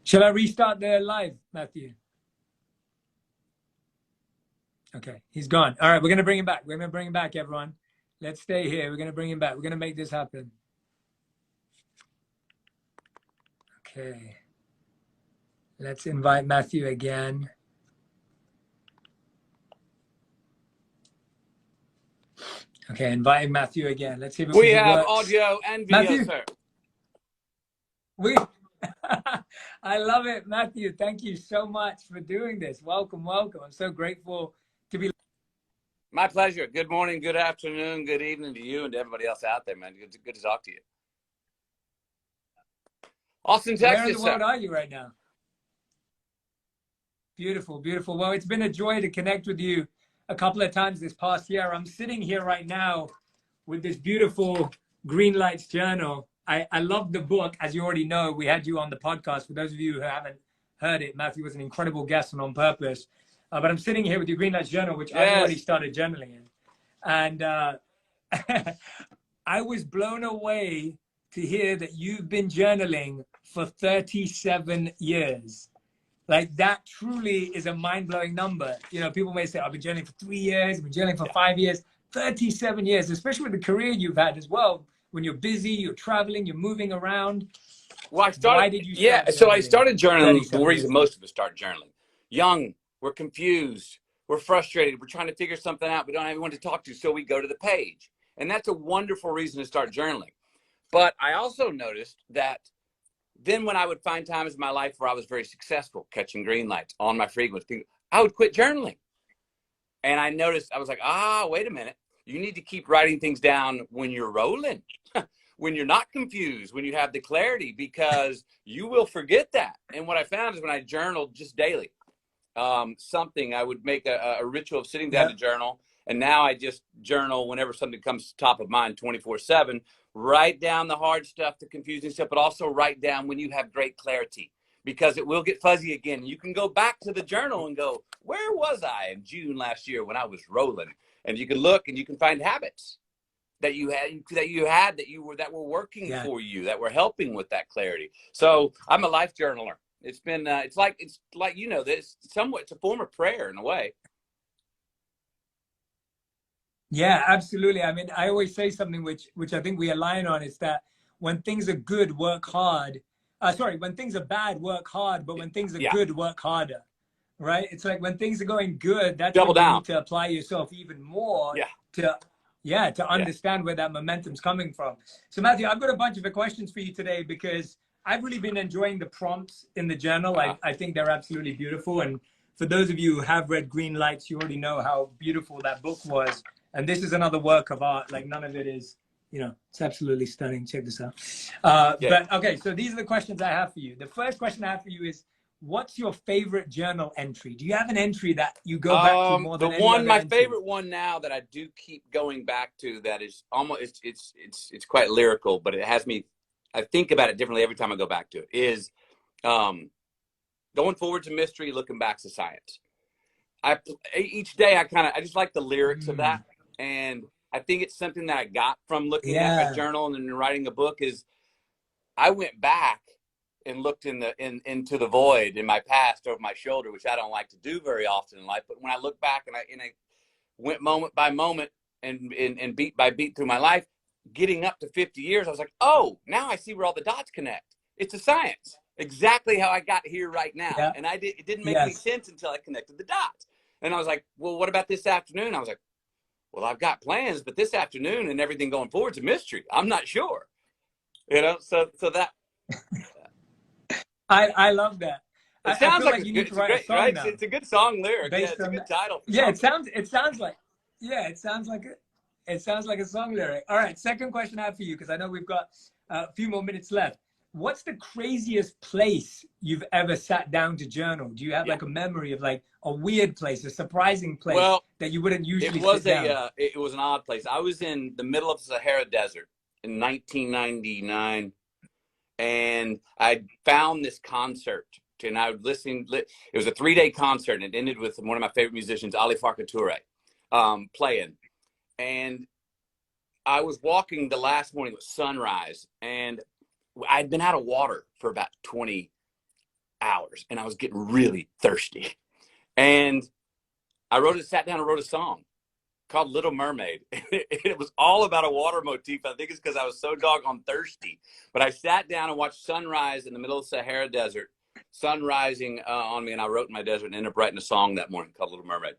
Shall I restart the live, Matthew? Okay, he's gone. All right, we're going to bring him back. We're going to bring him back, everyone. Let's stay here. We're going to bring him back. We're going to make this happen. Okay. Let's invite Matthew again. Okay, inviting Matthew again. Let's see if we have works. Audio and video, Matthew, sir. I love it, Matthew. Thank you so much for doing this. Welcome, welcome. I'm so grateful to be. My pleasure. Good morning, good afternoon, good evening to you and to everybody else out there, man. Good to talk to you. Austin, Texas. Where in the world are you right now? Beautiful, beautiful. Well, it's been a joy to connect with you a couple of times this past year. I'm sitting here right now with this beautiful Green Lights journal. I love the book. As you already know, we had you on the podcast. For those of you who haven't heard it, Matthew was an incredible guest and on purpose. But I'm sitting here with your Green Lights journal, which I've already started journaling in. And I was blown away to hear that you've been journaling for 37 years. Like, that truly is a mind-blowing number. You know, people may say, I've been journaling for 3 years, I've been journaling for 5 years, 37 years, especially with the career you've had as well. When you're busy, you're traveling, you're moving around. Well, I started, why did you start so I started journaling the reason years. most of us start journaling. Young, we're confused, we're frustrated, we're trying to figure something out, we don't have anyone to talk to, so we go to the page. And that's a wonderful reason to start journaling. But I also noticed that then when I would find times in my life where I was very successful, catching green lights on my frequency, I would quit journaling. And I noticed, I was like, wait a minute. You need to keep writing things down when you're rolling, when you're not confused, when you have the clarity, because you will forget that. And what I found is when I journaled just daily, I would make a ritual of sitting down to journal. And now I just journal whenever something comes top of mind 24/7. Write down the hard stuff, the confusing stuff, but also write down when you have great clarity, because it will get fuzzy again. You can go back to the journal and go, where was I in June last year when I was rolling? And you can look and you can find habits that you were working for you, that were helping with that clarity. So I'm a life journaler. It's been it's like you know, this somewhat, it's a form of prayer in a way. Yeah, absolutely. I mean, I always say something which I think we align on, is that when things are good, work hard. When things are bad, work hard, but when things are good, work harder. Right? It's like when things are going good, that's when you need to apply yourself even more to understand where that momentum's coming from. So Matthew, I've got a bunch of questions for you today, because I've really been enjoying the prompts in the journal. I think they're absolutely beautiful. And for those of you who have read Green Lights, you already know how beautiful that book was. And this is another work of art. Like, none of it is, you know, it's absolutely stunning. Check this out. But okay, so these are the questions I have for you. The first question I have for you is, what's your favorite journal entry? Do you have an entry that you go back to more than any other my entry? favorite one now that I do keep going back to, that is almost, it's quite lyrical, but it has me, I think about it differently every time I go back to it, is going forward to mystery, looking back to science. Each day I just like the lyrics of that. And I think it's something that I got from looking at my journal and then writing a book. Is I went back and looked into the void in my past over my shoulder, which I don't like to do very often in life. But when I look back and I went moment by moment and beat by beat through my life, getting up to 50 years, I was like, oh, now I see where all the dots connect. It's a science, exactly how I got here right now. And it didn't make any sense until I connected the dots. And I was like, well, what about this afternoon? I was like, well, I've got plans, but this afternoon and everything going forward is a mystery. I'm not sure, you know. So that I love that. It sounds like you need to write a song, right? It's a good song lyric. Yeah, it's a good title. It sounds like it sounds like a song lyric. All right, second question I have for you, because I know we've got a few more minutes left. What's the craziest place you've ever sat down to journal? Do you have like a memory of like a weird place, a surprising place that you wouldn't usually sit down? It was an odd place. I was in the middle of the Sahara Desert in 1999, and I found this concert. And I would listen. It was a 3-day concert, and it ended with one of my favorite musicians, Ali Farka Touré, playing. And I was walking the last morning with sunrise, and I'd been out of water for about 20 hours, and I was getting really thirsty. And I sat down and wrote a song called Little Mermaid. It was all about a water motif. I think it's because I was so doggone thirsty. But I sat down and watched sunrise in the middle of the Sahara Desert, sun rising on me, and I wrote in my desert and ended up writing a song that morning called Little Mermaid.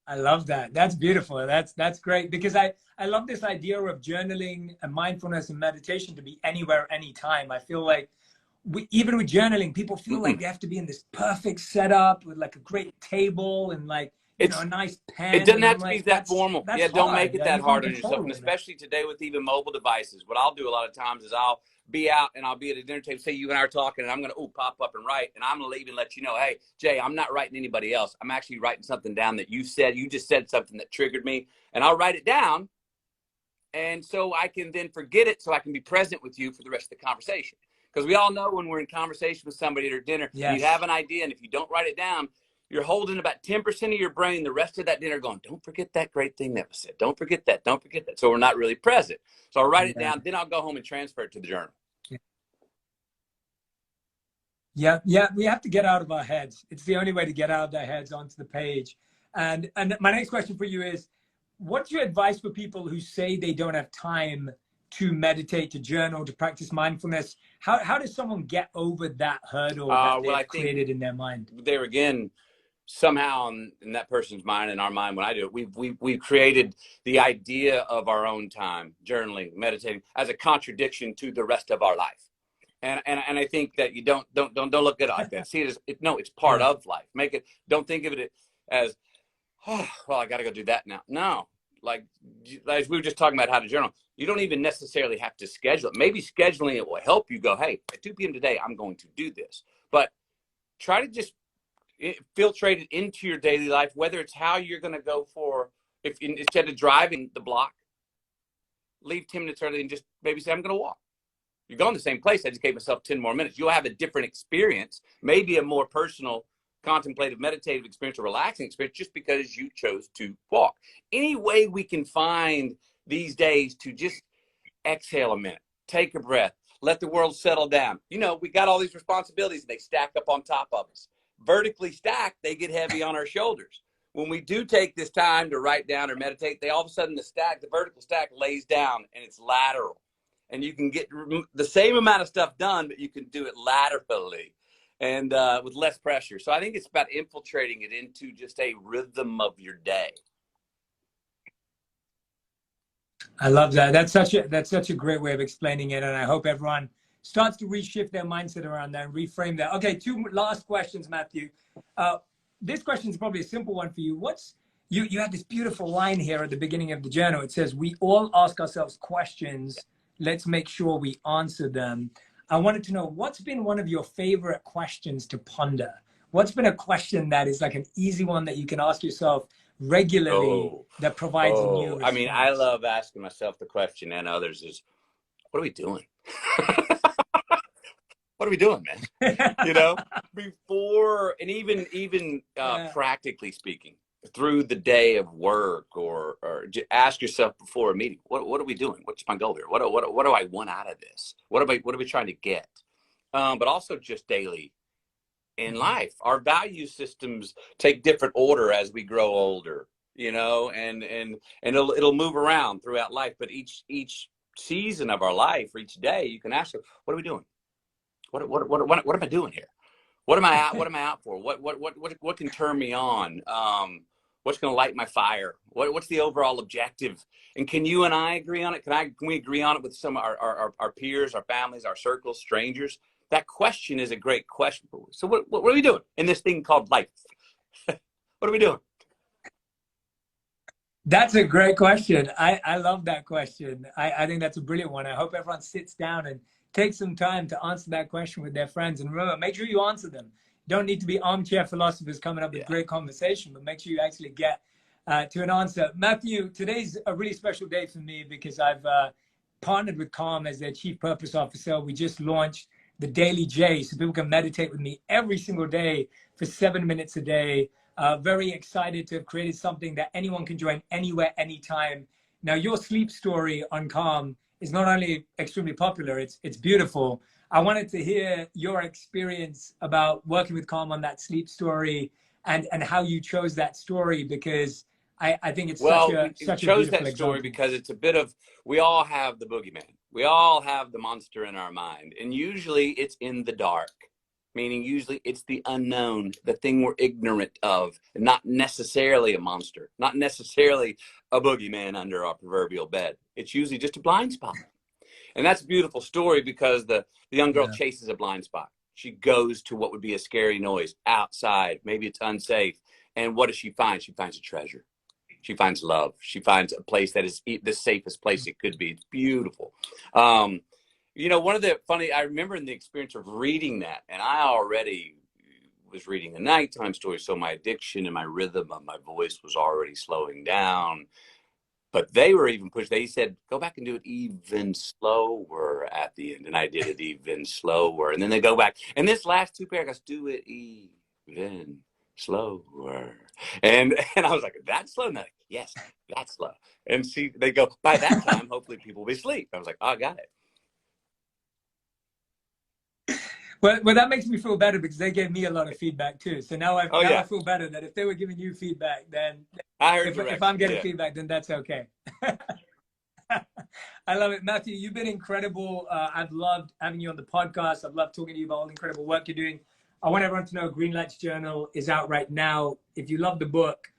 I love that. That's beautiful. That's great, because I love this idea of journaling and mindfulness and meditation to be anywhere, anytime. I feel like even with journaling, people feel like they have to be in this perfect setup with like a great table and like, you know, a nice pen. It doesn't have to like, be that formal. Yeah, don't make it that hard on yourself. And especially today with even mobile devices. What I'll do a lot of times is I'll be out and I'll be at a dinner table. Say you and I are talking, and I'm going to pop up and write, and I'm going to leave and let you know, hey, Jay, I'm not writing anybody else. I'm actually writing something down that you said. You just said something that triggered me, and I'll write it down, and so I can then forget it, so I can be present with you for the rest of the conversation. Because we all know when we're in conversation with somebody at dinner, you have an idea, and if you don't write it down, you're holding about 10% of your brain the rest of that dinner going, don't forget that great thing that was said. Don't forget that. Don't forget that. So we're not really present. So I'll write it down. Then I'll go home and transfer it to the journal. Yeah. We have to get out of our heads. It's the only way to get out of our heads onto the page. And my next question for you is, what's your advice for people who say they don't have time to meditate, to journal, to practice mindfulness? How does someone get over that hurdle that they've created in their mind? There again, somehow in that person's mind and our mind, when I do it, we've created the idea of our own time, journaling, meditating, as a contradiction to the rest of our life. And I think that you don't look at it like that. See it as it's part of life. Don't think of it as, oh, well, I got to go do that now. No, like as we were just talking about how to journal, you don't even necessarily have to schedule it. Maybe scheduling it will help you go, hey, at 2 p.m. today, I'm going to do this. But try to just filtrate it into your daily life, whether it's how you're going to go for, if instead of driving the block, leave 10 minutes early and just maybe say, I'm going to walk. You're going to the same place. I just gave myself 10 more minutes. You'll have a different experience, maybe a more personal, contemplative, meditative experience, or relaxing experience, just because you chose to walk. Any way we can find these days to just exhale a minute, take a breath, let the world settle down. You know, we got all these responsibilities, and they stack up on top of us. Vertically stacked, they get heavy on our shoulders. When we do take this time to write down or meditate, they all of a sudden the vertical stack lays down, and it's lateral. And you can get the same amount of stuff done, but you can do it laterally and with less pressure. So I think it's about infiltrating it into just a rhythm of your day. I love that. That's such a great way of explaining it. And I hope everyone starts to reshift their mindset around that and reframe that. Okay, 2 last questions, Matthew. This question is probably a simple one for you. You had this beautiful line here at the beginning of the journal. It says, we all ask ourselves questions. Let's make sure we answer them. I wanted to know, what's been one of your favorite questions to ponder? What's been a question that is like an easy one that you can ask yourself regularly that provides a new response? I mean, I love asking myself the question, and others, is, what are we doing? What are we doing, man? You know, before, and even practically speaking, through the day of work, or ask yourself before a meeting, what are we doing? What's my goal here? What do I want out of this? What are we trying to get? But also just daily in life, our value systems take different order as we grow older, you know, and it'll move around throughout life. But each season of our life, or each day, you can ask, what are we doing? What am I doing here? What am I out for? What can turn me on? What's going to light my fire? What's the overall objective? And can you and I agree on it? Can we agree on it with some of our peers, our families, our circles, strangers? That question is a great question. So what are we doing in this thing called life? What are we doing? That's a great question. I love that question. I think that's a brilliant one. I hope everyone sits down and takes some time to answer that question with their friends. And remember, make sure you answer them. You don't need to be armchair philosophers coming up with great conversation, but make sure you actually get to an answer. Matthew, today's a really special day for me because I've partnered with Calm as their Chief Purpose Officer. We just launched the Daily J, so people can meditate with me every single day for 7 minutes a day. Very excited to have created something that anyone can join anywhere, anytime. Now, your sleep story on Calm is not only extremely popular, it's beautiful. I wanted to hear your experience about working with Calm on that sleep story, and how you chose that story, because I think it's Well, we such a chose beautiful that story example. because it's a bit of, we all have the boogeyman. We all have the monster in our mind. And usually it's in the dark, meaning usually it's the unknown, the thing we're ignorant of, and not necessarily a monster, not necessarily a boogeyman under our proverbial bed. It's usually just a blind spot. And that's a beautiful story because the young girl chases a blind spot. She goes to what would be a scary noise outside. Maybe it's unsafe. And what does she find? She finds a treasure. She finds love. She finds a place that is the safest place it could be. It's beautiful. You know, one of the funny, I remember in the experience of reading that, and I already was reading the nighttime story, so my addiction and my rhythm of my voice was already slowing down. But they were even pushed. They said, go back and do it even slower at the end. And I did it even slower. And then they go back. And this last two paragraphs, do it even slower. And I was like, that's slow? And they're like, yes, that's slow. And see, they go, by that time, hopefully people will be asleep. I was like, oh, I got it. Well, that makes me feel better because they gave me a lot of feedback too. So now I feel better that if they were giving you feedback, then if I'm getting feedback, then that's okay. I love it. Matthew, you've been incredible. I've loved having you on the podcast. I've loved talking to you about all the incredible work you're doing. I want everyone to know Green Lights Journal is out right now. If you love the book,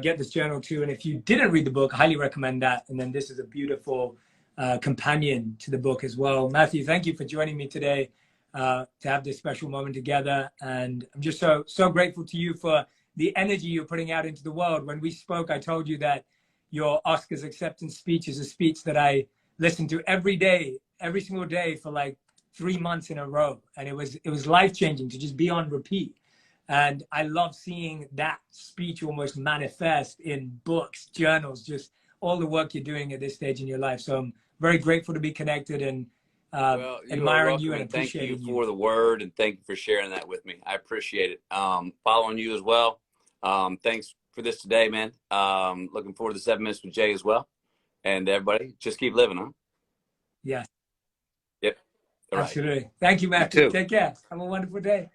get this journal too. And if you didn't read the book, I highly recommend that. And then this is a beautiful companion to the book as well. Matthew, thank you for joining me today. To have this special moment together, and I'm just so grateful to you for the energy you're putting out into the world. When we spoke, I told you that your Oscars acceptance speech is a speech that I listened to every day, every single day for like 3 months in a row, and it was life-changing to just be on repeat. And I love seeing that speech almost manifest in books, journals, just all the work you're doing at this stage in your life. So I'm very grateful to be connected, and well, admiring you and appreciating thank you for the word, and thank you for sharing that with me. I appreciate it. Following you as well. Thanks for this today, man. Looking forward to 7 Minutes with Jay as well. And everybody, just keep living, huh? Yeah. Yep. All absolutely. Right. Thank you, Matthew. You too. Take care. Have a wonderful day.